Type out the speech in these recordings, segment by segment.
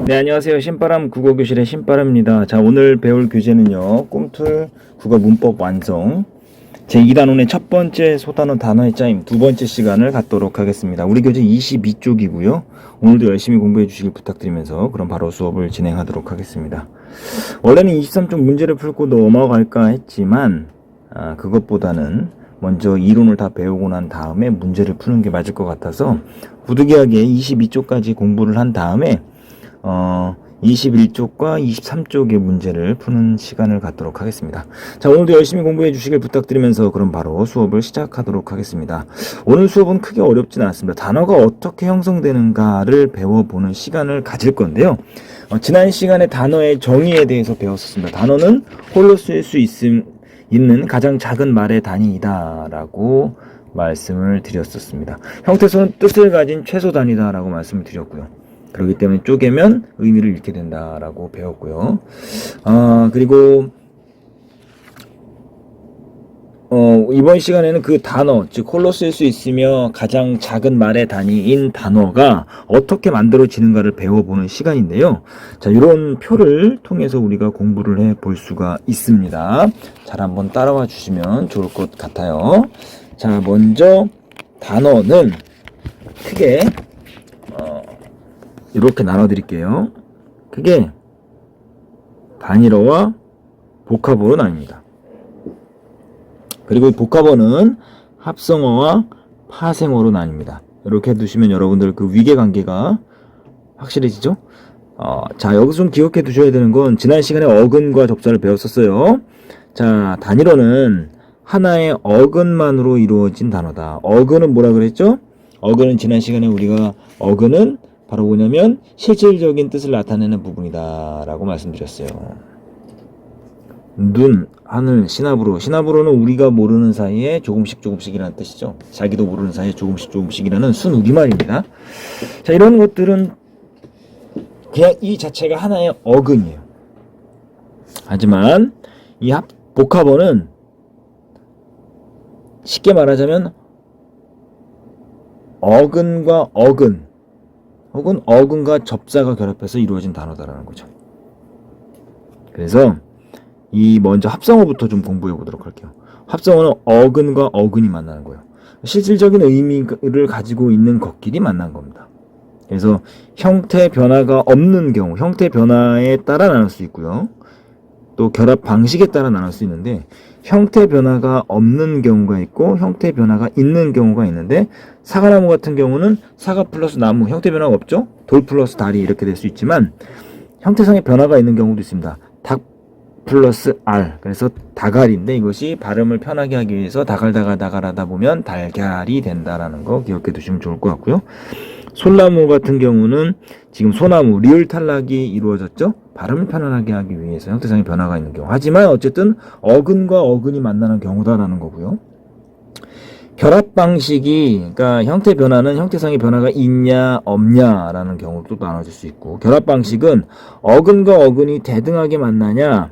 네, 안녕하세요. 신바람 국어교실의 신바람입니다. 자, 오늘 배울 교재는요, 꿈틀 국어 문법 완성 제2단원의 첫 번째 소단어 단어의 짜임 두 번째 시간을 갖도록 하겠습니다. 우리 교재 22쪽이고요. 오늘도 열심히 공부해 주시길 부탁드리면서 그럼 바로 수업을 진행하도록 하겠습니다. 원래는 23쪽 문제를 풀고 넘어갈까 했지만 그것보다는 먼저 이론을 다 배우고 난 다음에 문제를 푸는 게 맞을 것 같아서 부득이하게 22쪽까지 공부를 한 다음에 21쪽과 23쪽의 문제를 푸는 시간을 갖도록 하겠습니다. 자, 오늘도 열심히 공부해 주시길 부탁드리면서 그럼 바로 수업을 시작하도록 하겠습니다. 오늘 수업은 크게 어렵진 않습니다. 단어가 어떻게 형성되는가를 배워보는 시간을 가질 건데요. 지난 시간에 단어의 정의에 대해서 배웠었습니다. 단어는 홀로 쓸 수 있는 가장 작은 말의 단위이다 라고 말씀을 드렸었습니다. 형태소는 뜻을 가진 최소 단위다 라고 말씀을 드렸고요. 그렇기 때문에 쪼개면 의미를 잃게 된다라고 배웠고요. 그리고 이번 시간에는 그 단어, 즉 홀로 쓸 수 있으며 가장 작은 말의 단위인 단어가 어떻게 만들어지는가를 배워보는 시간인데요. 자, 이런 표를 통해서 우리가 공부를 해볼 수가 있습니다. 잘 한번 따라와 주시면 좋을 것 같아요. 자, 먼저 단어는 크게 이렇게 나눠드릴게요. 크게 단일어와 복합어로 나뉩니다. 그리고 복합어는 합성어와 파생어로 나뉩니다. 이렇게 해두시면 여러분들 그 위계관계가 확실해지죠? 자, 여기서 좀 기억해 두셔야 되는 건 지난 시간에 어근과 접사를 배웠었어요. 자, 단일어는 하나의 어근만으로 이루어진 단어다. 어근은 뭐라 그랬죠? 어근은 지난 시간에 우리가 어근은 바로 뭐냐면 실질적인 뜻을 나타내는 부분이다 라고 말씀드렸어요. 눈, 하늘, 시나브로는 우리가 모르는 사이에 조금씩이라는 뜻이죠. 자기도 모르는 사이에 조금씩이라는 순우리말입니다. 자, 이런 것들은 그냥 이 자체가 하나의 어근이에요. 하지만 이 복합어는 쉽게 말하자면 어근과 어근 혹은 어근과 접사가 결합해서 이루어진 단어다라는 거죠. 그래서 이 먼저 합성어부터 좀 공부해 보도록 할게요. 합성어는 어근과 어근이 만나는 거예요. 실질적인 의미를 가지고 있는 것끼리 만난 겁니다. 그래서 형태 변화가 없는 경우, 형태 변화에 따라 나눌 수 있고요. 또 결합 방식에 따라 나눌 수 있는데 형태 변화가 없는 경우가 있고 형태 변화가 있는 경우가 있는데 사과나무 같은 경우는 사과 플러스 나무, 형태 변화가 없죠? 돌 플러스 다리 이렇게 될 수 있지만 형태상의 변화가 있는 경우도 있습니다. 닭 플러스 알, 그래서 다갈인데 이것이 발음을 편하게 하기 위해서 다갈하다 보면 달걀이 된다라는 거 기억해 두시면 좋을 것 같고요. 솔나무 같은 경우는 지금 소나무, 리을 탈락이 이루어졌죠? 발음을 편안하게 하기 위해서 형태상의 변화가 있는 경우. 하지만 어쨌든 어근과 어근이 만나는 경우다라는 거고요. 결합 방식이, 그러니까 형태 변화는 형태상의 변화가 있냐 없냐라는 경우도 나눠질 수 있고, 결합 방식은 어근과 어근이 대등하게 만나냐,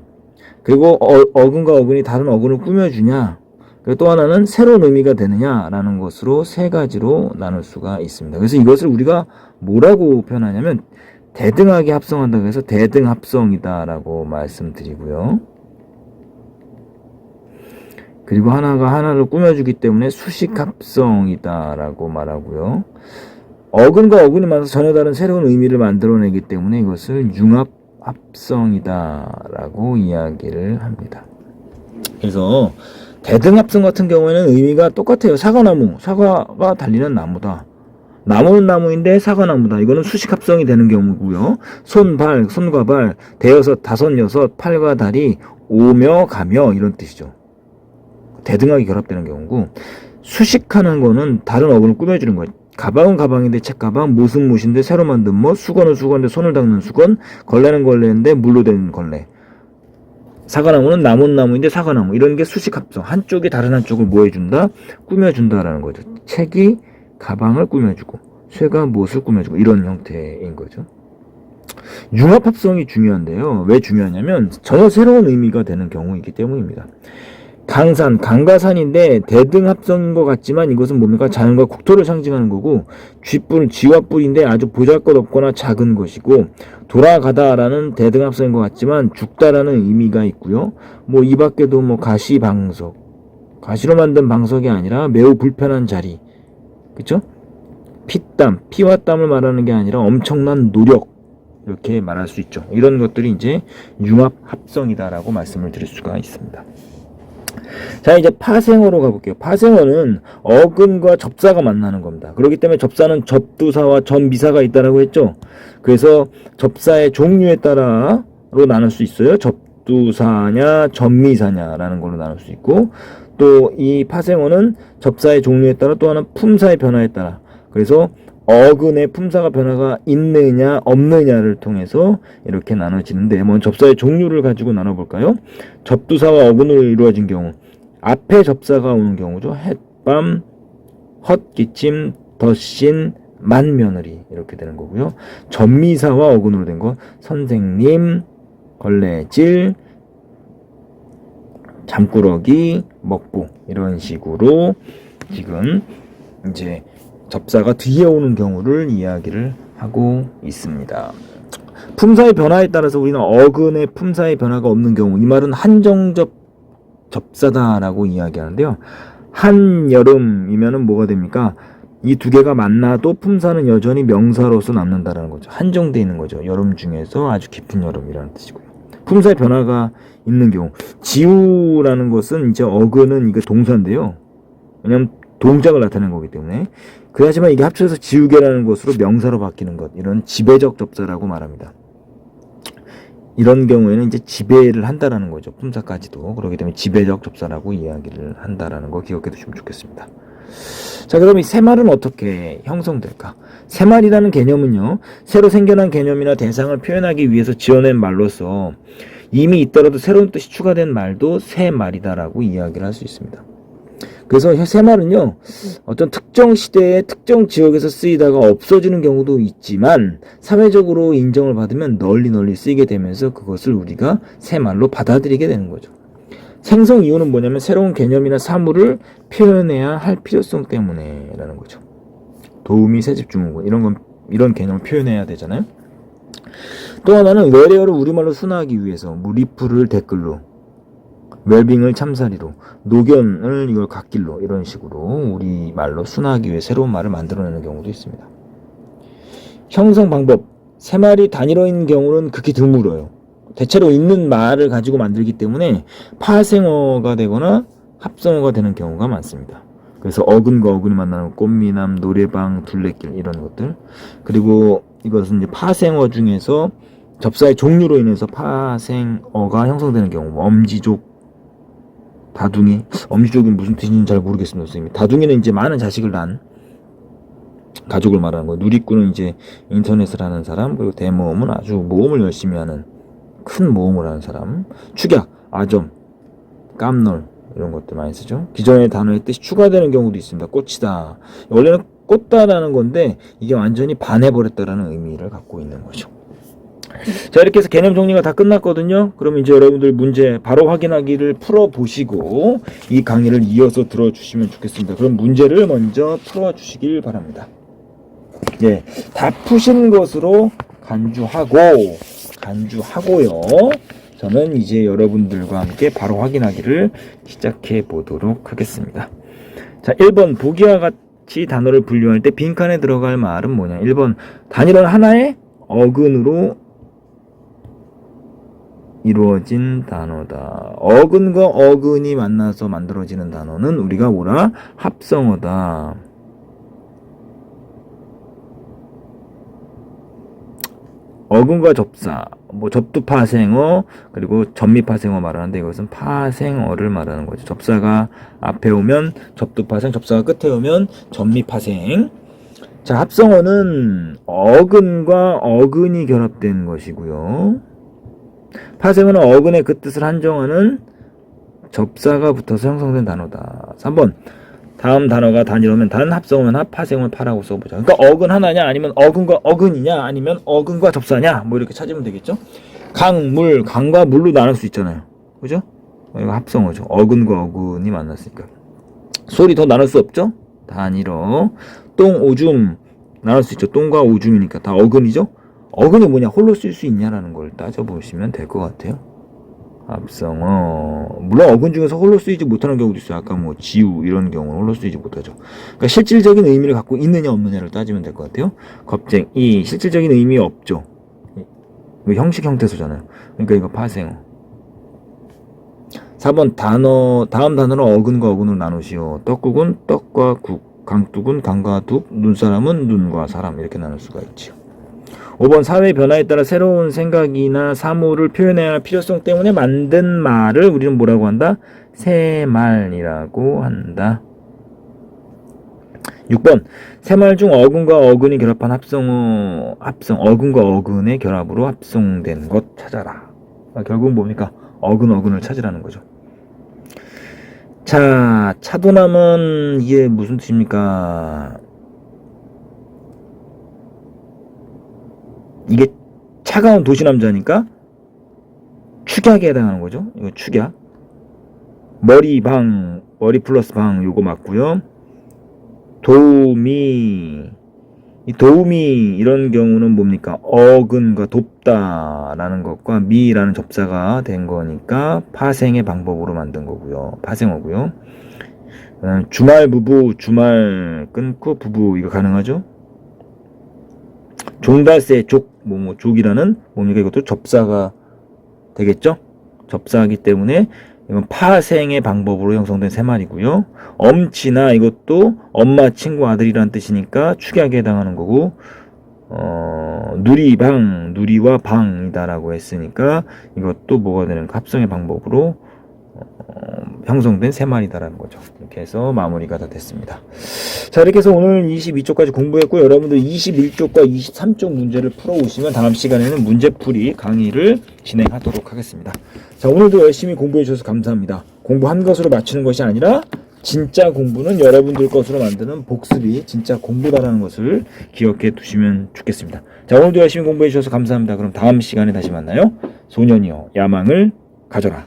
그리고 어근과 어근이 다른 어근을 꾸며주냐, 그리고 또 하나는 새로운 의미가 되느냐라는 것으로 세 가지로 나눌 수가 있습니다. 그래서 이것을 우리가 뭐라고 표현하냐면 대등하게 합성한다고 해서 대등합성이다라고 말씀드리고요. 그리고 하나가 하나를 꾸며주기 때문에 수식합성이다라고 말하고요. 어근과 어근이 만나서 전혀 다른 새로운 의미를 만들어내기 때문에 이것을 융합합성이다라고 이야기를 합니다. 그래서 대등합성 같은 경우에는 의미가 똑같아요. 사과나무, 사과가 달리는 나무다. 나무는 나무인데 사과나무다. 이거는 수식합성이 되는 경우고요. 손과 발, 대여섯, 다섯, 여섯, 팔과 다리, 오며 가며 이런 뜻이죠. 대등하게 결합되는 경우고, 수식하는 거는 다른 어근을 꾸며주는 거예요. 가방은 가방인데 책가방, 못은 못인데 새로 만든 못, 수건은 수건인데 손을 닦는 수건, 걸레는 걸레인데 물로 된 걸레. 사과나무는 나무는 나무인데 사과나무. 이런 게 수식합성. 한쪽이 다른 한쪽을 뭐 해준다? 꾸며준다라는 거죠. 책이 가방을 꾸며주고, 쇠가 못을 꾸며주고, 이런 형태인 거죠. 융합합성이 중요한데요. 왜 중요하냐면 전혀 새로운 의미가 되는 경우이기 때문입니다. 강산, 강과 산인데 대등합성인 것 같지만 이것은 뭡니까? 자연과 국토를 상징하는 거고, 쥐뿔, 쥐와 뿔인데 아주 보잘것없거나 작은 것이고, 돌아가다라는 대등합성인 것 같지만 죽다라는 의미가 있고요. 뭐 이 밖에도 뭐 가시방석, 가시로 만든 방석이 아니라 매우 불편한 자리, 그쵸? 피땀, 피와 땀을 말하는 게 아니라 엄청난 노력, 이렇게 말할 수 있죠. 이런 것들이 이제 융합합성이다라고 말씀을 드릴 수가 있습니다. 자, 이제 파생어로 가볼게요. 파생어는 어근과 접사가 만나는 겁니다. 그렇기 때문에 접사는 접두사와 전미사가 있다라고 했죠. 그래서 접사의 종류에 따라로 나눌 수 있어요. 접두사냐 전미사냐라는 걸로 나눌 수 있고, 또 이 파생어는 접사의 종류에 따라 또 하나는 품사의 변화에 따라, 그래서 어근의 품사가 변화가 있느냐 없느냐를 통해서 이렇게 나눠지는데, 먼저 접사의 종류를 가지고 나눠볼까요? 접두사와 어근으로 이루어진 경우, 앞에 접사가 오는 경우죠. 햇밤, 헛기침, 덧신, 만며느리, 이렇게 되는 거고요. 전미사와 어근으로 된 거, 선생님, 걸레질, 잠꾸러기, 먹고, 이런 식으로 지금 이제 접사가 뒤에 오는 경우를 이야기를 하고 있습니다. 품사의 변화에 따라서 우리는 어근의 품사의 변화가 없는 경우, 이 말은 한정접 접사다라고 이야기하는데요. 한여름이면은 뭐가 됩니까? 이 두 개가 만나도 품사는 여전히 명사로서 남는다라는 거죠. 한정되어 있는 거죠. 여름 중에서 아주 깊은 여름이라는 뜻이고요. 품사의 변화가 있는 경우, 지우라는 것은 이제 어근은 이거 동사인데요. 왜냐면 동작을 나타내는 거기 때문에. 하지만 이게 합쳐서 지우개라는 것으로 명사로 바뀌는 것, 이런 지배적 접사라고 말합니다. 이런 경우에는 이제 지배를 한다라는 거죠. 품사까지도. 그렇기 때문에 지배적 접사라고 이야기를 한다라는 거 기억해 두시면 좋겠습니다. 자, 그럼 이 새말은 어떻게 형성될까? 새말이라는 개념은요, 새로 생겨난 개념이나 대상을 표현하기 위해서 지어낸 말로서 이미 있더라도 새로운 뜻이 추가된 말도 새말이다라고 이야기를 할 수 있습니다. 그래서 새말은요, 어떤 특정 시대에 특정 지역에서 쓰이다가 없어지는 경우도 있지만 사회적으로 인정을 받으면 널리 쓰이게 되면서 그것을 우리가 새말로 받아들이게 되는 거죠. 생성 이유는 뭐냐면 새로운 개념이나 사물을 표현해야 할 필요성 때문에 라는 거죠. 도우미, 새집주문고, 이런 개념을 표현해야 되잖아요. 또 하나는 외래어를 우리말로 순화하기 위해서, 뭐 리플을 댓글로, 웰빙을 참사리로, 노견을 이걸 갓길로, 이런 식으로 우리말로 순화하기 위해 새로운 말을 만들어내는 경우도 있습니다. 형성 방법, 새말이 단일어인 경우는 극히 드물어요. 대체로 있는 말을 가지고 만들기 때문에 파생어가 되거나 합성어가 되는 경우가 많습니다. 그래서 어근과 어근이 만나는 꽃미남, 노래방, 둘레길, 이런 것들. 그리고 이것은 이제 파생어 중에서 접사의 종류로 인해서 파생어가 형성되는 경우, 엄지족, 다둥이, 엄지족이 무슨 뜻인지 잘 모르겠습니다, 선생님. 다둥이는 이제 많은 자식을 낳은 가족을 말하는 거예요. 누리꾼은 이제 인터넷을 하는 사람, 그리고 대모험은 아주 모험을 열심히 하는, 큰 모험을 하는 사람. 축약, 아점, 깜놀, 이런 것들 많이 쓰죠. 기존의 단어의 뜻이 추가되는 경우도 있습니다. 꽃이다. 원래는 꽂다라는 건데 이게 완전히 반해버렸다라는 의미를 갖고 있는 거죠. 자, 이렇게 해서 개념 정리가 다 끝났거든요. 그럼 이제 여러분들 문제 바로 확인하기를 풀어보시고 이 강의를 이어서 들어주시면 좋겠습니다. 그럼 문제를 먼저 풀어주시길 바랍니다. 예, 다 푸신 것으로 간주하고요. 저는 이제 여러분들과 함께 바로 확인하기를 시작해 보도록 하겠습니다. 자, 1번 보기와 같이 단어를 분류할 때 빈칸에 들어갈 말은 뭐냐? 1번 단일어는 하나의 어근으로 이루어진 단어다. 어근과 어근이 만나서 만들어지는 단어는 우리가 뭐라? 합성어다. 어근과 접사, 뭐 접두파생어, 그리고 전미파생어 말하는데 이것은 파생어를 말하는 거죠. 접사가 앞에 오면 접두파생, 접사가 끝에 오면 전미파생. 자, 합성어는 어근과 어근이 결합된 것이고요. 파생어는 어근의 그 뜻을 한정하는 접사가 붙어서 형성된 단어다. 3번 다음 단어가 단일어면 단, 합성어면 합, 파생어면 파라고 써보자. 그러니까 어근 하나냐, 아니면 어근과 어근이냐, 아니면 어근과 접사냐, 뭐 이렇게 찾으면 되겠죠. 강, 물, 강과 물로 나눌 수 있잖아요. 그죠? 이거 합성어죠. 어근과 어근이 만났으니까. 소리 더 나눌 수 없죠? 단일어. 똥, 오줌 나눌 수 있죠. 똥과 오줌이니까 다 어근이죠? 어근이 뭐냐? 홀로 쓸 수 있냐라는 걸 따져보시면 될 것 같아요. 합성어. 물론 어근 중에서 홀로 쓰이지 못하는 경우도 있어요. 아까 뭐 지우 이런 경우는 홀로 쓰이지 못하죠. 그러니까 실질적인 의미를 갖고 있느냐 없느냐를 따지면 될 것 같아요. 겁쟁이 실질적인 의미 없죠. 이거 형식 형태소잖아요. 그러니까 이거 파생어. 4번 다음 단어로 어근과 어근으로 나누시오. 떡국은 떡과 국, 강둑은 강과 둑, 눈사람은 눈과 사람 이렇게 나눌 수가 있지요. 5번 사회 변화에 따라 새로운 생각이나 사물을 표현해야 할 필요성 때문에 만든 말을 우리는 뭐라고 한다? 새말이라고 한다. 6번 새말 중 어근과 어근이 결합한 어근과 어근의 결합으로 합성된 것 찾아라. 결국은 뭡니까? 어근을 찾으라는 거죠. 자, 차도남은 이게 무슨 뜻입니까? 이게 차가운 도시남자니까 축약에 해당하는 거죠. 이거 축약. 머리 플러스 방 요거 맞고요. 도우미 이런 경우는 뭡니까? 어근과 돕다라는 것과 미라는 접사가 된 거니까 파생의 방법으로 만든 거고요. 파생어고요. 주말 부부, 주말 끊고 부부 이거 가능하죠? 종달새 족이라는 뭡니까? 이것도 접사가 되겠죠? 접사하기 때문에 이건 파생의 방법으로 형성된 새말이고요. 엄치나 이것도 엄마, 친구, 아들이란 뜻이니까 축약에 해당하는 거고, 누리와 방이다라고 했으니까 이것도 뭐가 되는 합성의 방법으로 형성된 새말이다라는 거죠. 이렇게 해서 마무리가 다 됐습니다. 자, 이렇게 해서 오늘 22쪽까지 공부했고, 여러분들 21쪽과 23쪽 문제를 풀어오시면 다음 시간에는 문제풀이 강의를 진행하도록 하겠습니다. 자, 오늘도 열심히 공부해 주셔서 감사합니다. 공부한 것으로 맞추는 것이 아니라 진짜 공부는 여러분들 것으로 만드는 복습이 진짜 공부다라는 것을 기억해 두시면 좋겠습니다. 자, 오늘도 열심히 공부해 주셔서 감사합니다. 그럼 다음 시간에 다시 만나요. 소년이여 야망을 가져라.